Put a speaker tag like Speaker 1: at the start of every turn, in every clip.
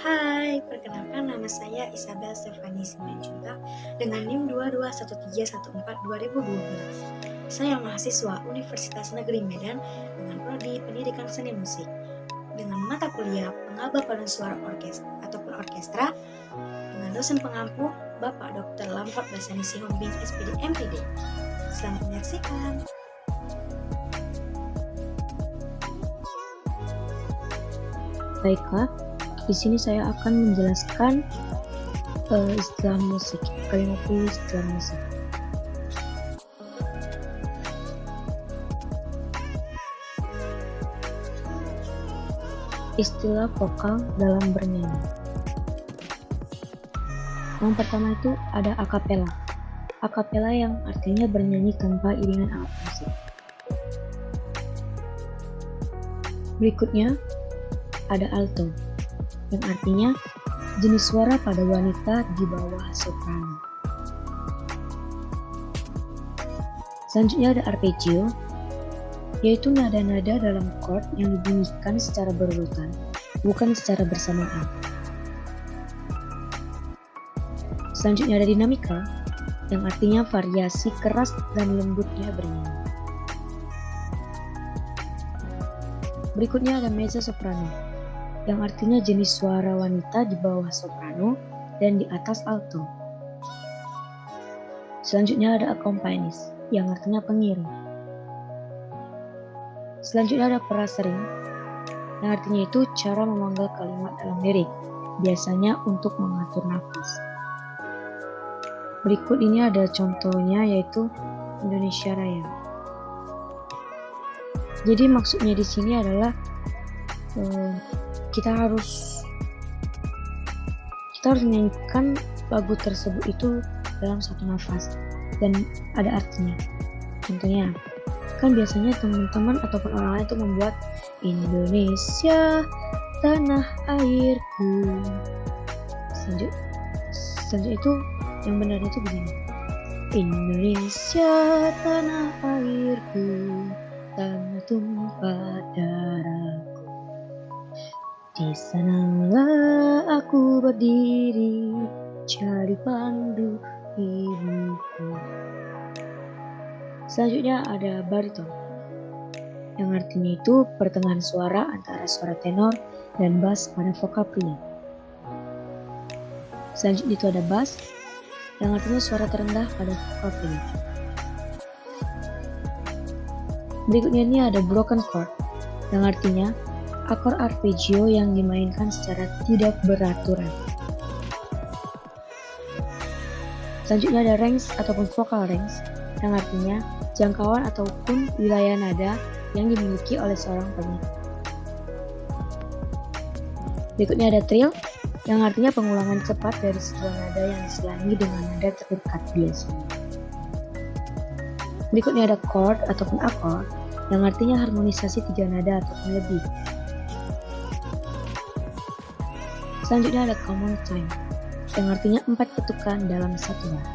Speaker 1: Hai, perkenalkan nama saya Isabel Stefani Simanjuntak dengan NIM 221314-2012. Saya mahasiswa Universitas Negeri Medan dengan prodi Pendidikan Seni Musik dengan mata kuliah pengaba paduan suara orkestra dengan dosen pengampu Bapak Dr. Lampot Basani Sihombing SPD MPD. Selamat menyaksikan.
Speaker 2: Baiklah, di sini saya akan menjelaskan istilah musik, ke-50 istilah musik. Istilah vokal dalam bernyanyi. Yang pertama itu ada akapela. Akapela yang artinya bernyanyi tanpa iringan alat musik. Berikutnya ada alto, yang artinya jenis suara pada wanita di bawah soprano. Selanjutnya ada arpeggio, yaitu nada-nada dalam chord yang dibunyikan secara berurutan, bukan secara bersamaan. Selanjutnya ada dinamika, yang artinya variasi keras dan lembutnya bernyanyi. Berikutnya ada mezzo soprano, yang artinya jenis suara wanita di bawah soprano dan di atas alto. Selanjutnya ada accompanist, yang artinya pengiring. Selanjutnya ada prasering, yang artinya itu cara memanggal kalimat dalam lirik, biasanya untuk mengatur nafas. Berikut ini ada contohnya, yaitu Indonesia Raya. Jadi maksudnya di sini adalah kita harus menyanyikan lagu tersebut itu dalam satu nafas dan ada artinya. Contohnya, kan biasanya teman-teman ataupun orang lain itu membuat Indonesia tanah airku. Selanjutnya itu yang benarnya itu begini. Indonesia tanah airku, tanah tumpah darahku. Di sanalah aku berdiri, jadi pandu ibuku. Selanjutnya ada bariton, yang artinya itu pertengahan suara antara suara tenor dan bass pada vokal pria. Selanjutnya itu ada bass, yang artinya suara terendah pada vokal pria. Berikutnya ini ada broken chord, yang artinya akor arpeggio yang dimainkan secara tidak beraturan. Selanjutnya ada range ataupun vocal range, yang artinya jangkauan ataupun wilayah nada yang dimiliki oleh seorang penyanyi. Berikutnya ada trill, yang artinya pengulangan cepat dari sebuah nada yang diselangi dengan nada terdekat biasanya. Berikutnya ada chord ataupun akord, yang artinya harmonisasi 3 nada ataupun lebih. Selanjutnya ada common time, yang artinya 4 ketukan dalam satu nada.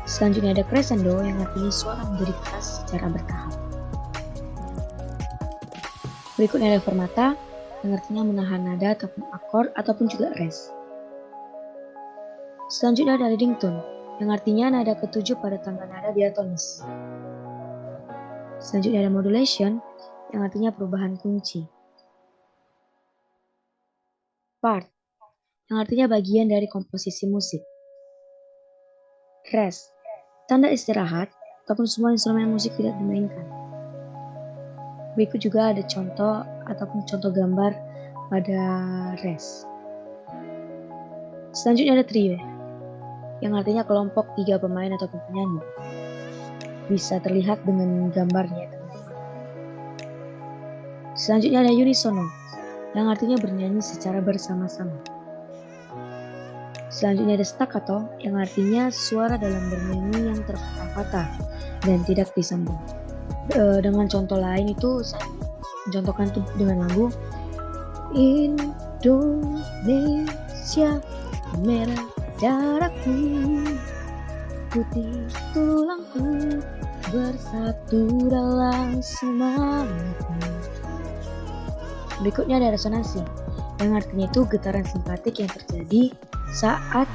Speaker 2: Selanjutnya ada crescendo, yang artinya suara menjadi keras secara bertahap. Berikutnya ada fermata, yang artinya menahan nada ataupun akord ataupun juga res. Selanjutnya ada leading tone, yang artinya nada ketujuh pada tangga nada diatonis. Selanjutnya ada modulation, yang artinya perubahan kunci. Part, yang artinya bagian dari komposisi musik. Rest, tanda istirahat ataupun semua instrumen musik tidak dimainkan. Berikut juga ada contoh ataupun contoh gambar pada rest. Selanjutnya ada trio, yang artinya kelompok 3 pemain ataupun penyanyi. Bisa terlihat dengan gambarnya. Selanjutnya ada unisono, yang artinya bernyanyi secara bersama-sama. Selanjutnya ada staccato, yang artinya suara dalam bernyanyi yang terpatah-patah dan tidak disambung. Dengan contoh lain itu saya mencontohkan itu dengan lagu Indonesia merah darahku, putih tulangku, bersatu dalam semangatmu. Berikutnya ada resonansi, yang artinya itu getaran simpatik yang terjadi saat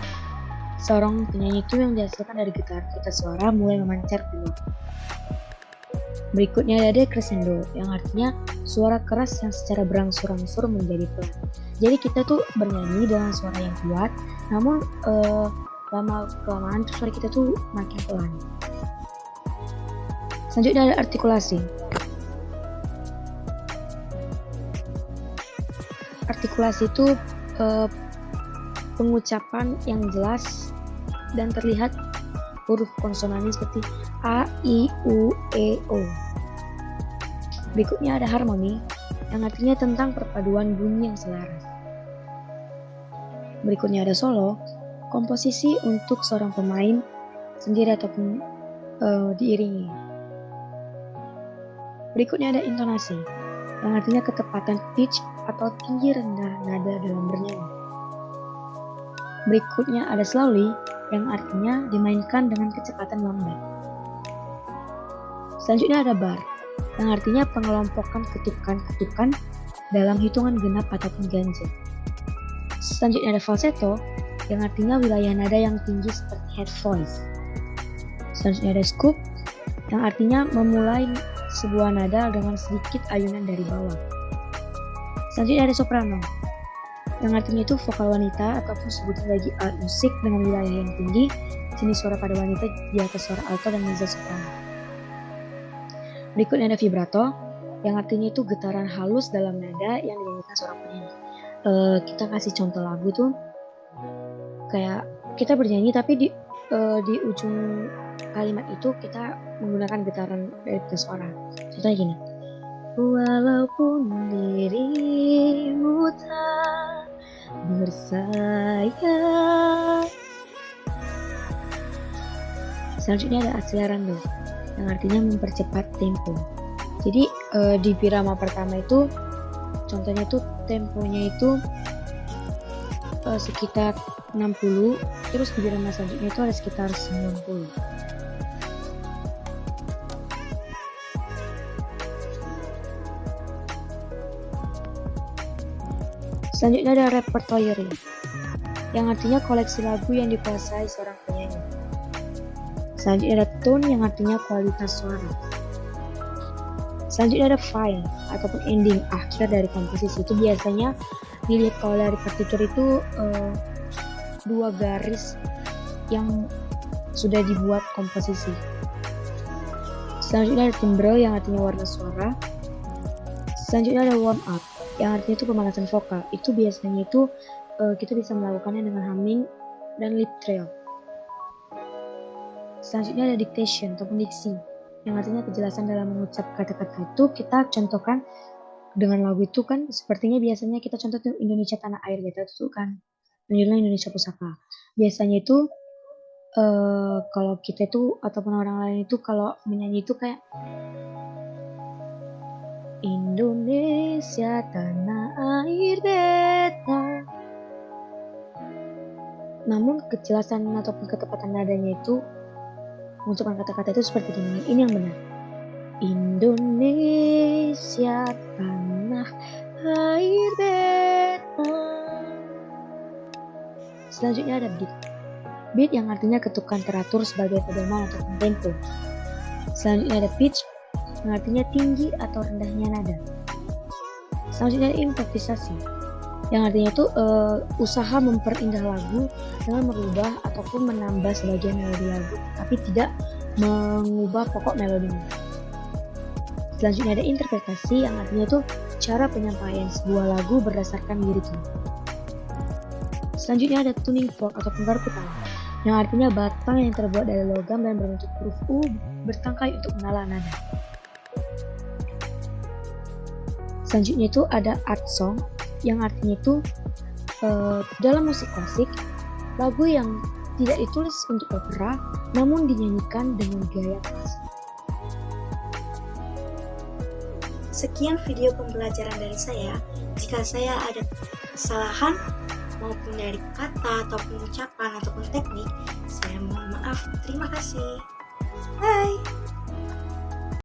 Speaker 2: seorang penyanyi itu yang dihasilkan dari getaran kertas suara mulai memancar keluar. Berikutnya ada crescendo, yang artinya suara keras yang secara berangsur-angsur menjadi pelan. Jadi kita tuh bernyanyi dengan suara yang kuat, namun lama-kelamaan suara kita tuh makin pelan. Selanjutnya ada artikulasi. Artikulasi itu pengucapan yang jelas dan terlihat huruf konsonannya seperti A, I, U, E, O. Berikutnya ada harmoni, yang artinya tentang perpaduan bunyi yang selaras. Berikutnya ada solo, komposisi untuk seorang pemain sendiri ataupun diiringi. Berikutnya ada intonasi, yang artinya ketepatan pitch atau tinggi rendah nada dalam bernyanyi. Berikutnya ada slowly, yang artinya dimainkan dengan kecepatan lambat. Selanjutnya ada bar, yang artinya pengelompokan ketukan-ketukan dalam hitungan genap ataupun ganjil. Selanjutnya ada falsetto, yang artinya wilayah nada yang tinggi seperti head voice. Selanjutnya ada scoop, yang artinya memulai sebuah nada dengan sedikit ayunan dari bawah. Selanjutnya ada soprano, yang artinya itu vokal wanita ataupun sebutan lagi alat musik dengan wilayah yang tinggi, jenis suara pada wanita di atas suara alto dan mezzo soprano. Berikutnya ada vibrato, yang artinya itu getaran halus dalam nada yang dinyanyikan seorang penyanyi. Kita kasih contoh lagu tuh, kayak kita bernyanyi tapi di ujung kalimat itu kita menggunakan getaran dari atas suara. Contohnya gini. Walaupun dirimu tak bersayap. Selanjutnya ada accelerando, yang artinya mempercepat tempo. Jadi di birama pertama itu contohnya itu temponya itu sekitar 60, terus di birama selanjutnya itu ada sekitar 90. Selanjutnya ada repertoire, yang artinya koleksi lagu yang dikuasai seorang penyanyi. Selanjutnya ada tone, yang artinya kualitas suara. Selanjutnya ada file ataupun ending akhir dari komposisi. Itu biasanya dilihat kalau dari partitur itu dua garis yang sudah dibuat komposisi. Selanjutnya ada timbre, yang artinya warna suara. Selanjutnya ada warm up, yang artinya itu pemanasan vokal. Itu biasanya itu kita bisa melakukannya dengan humming dan lip trill. Selanjutnya ada dictation ataupun diksi, yang artinya kejelasan dalam mengucap kata-kata. Itu kita contohkan dengan lagu itu kan sepertinya biasanya kita contoh tuh Indonesia Tanah Air gitu tuh kan, judulnya Indonesia Pusaka. Biasanya itu kalau kita itu ataupun orang lain itu kalau menyanyi itu kayak Indonesia Tanah Air beta. Namun kejelasan ataupun ketepatan nadanya itu mengucapkan kata-kata itu seperti ini. Ini yang benar. Indonesia Tanah Air beta. Selanjutnya ada beat. Beat yang artinya ketukan teratur sebagai pedoman atau tempo. Selanjutnya ada pitch, yang artinya tinggi atau rendahnya nada. Selanjutnya ada improvisasi, yang artinya itu usaha memperindah lagu dengan merubah ataupun menambah sebagian melodi lagu, tapi tidak mengubah pokok melodinya. Selanjutnya ada interpretasi, yang artinya itu cara penyampaian sebuah lagu berdasarkan liriknya. Selanjutnya ada tuning fork atau garpu tangan, yang artinya batang yang terbuat dari logam dan berbentuk huruf U bertangkai untuk menala nada. Selanjutnya itu ada art song, yang artinya itu dalam musik klasik, lagu yang tidak ditulis untuk opera namun dinyanyikan dengan gaya klasik.
Speaker 1: Sekian video pembelajaran dari saya. Jika saya ada kesalahan maupun dari kata ataupun ucapan ataupun teknik, saya mohon maaf. Terima kasih.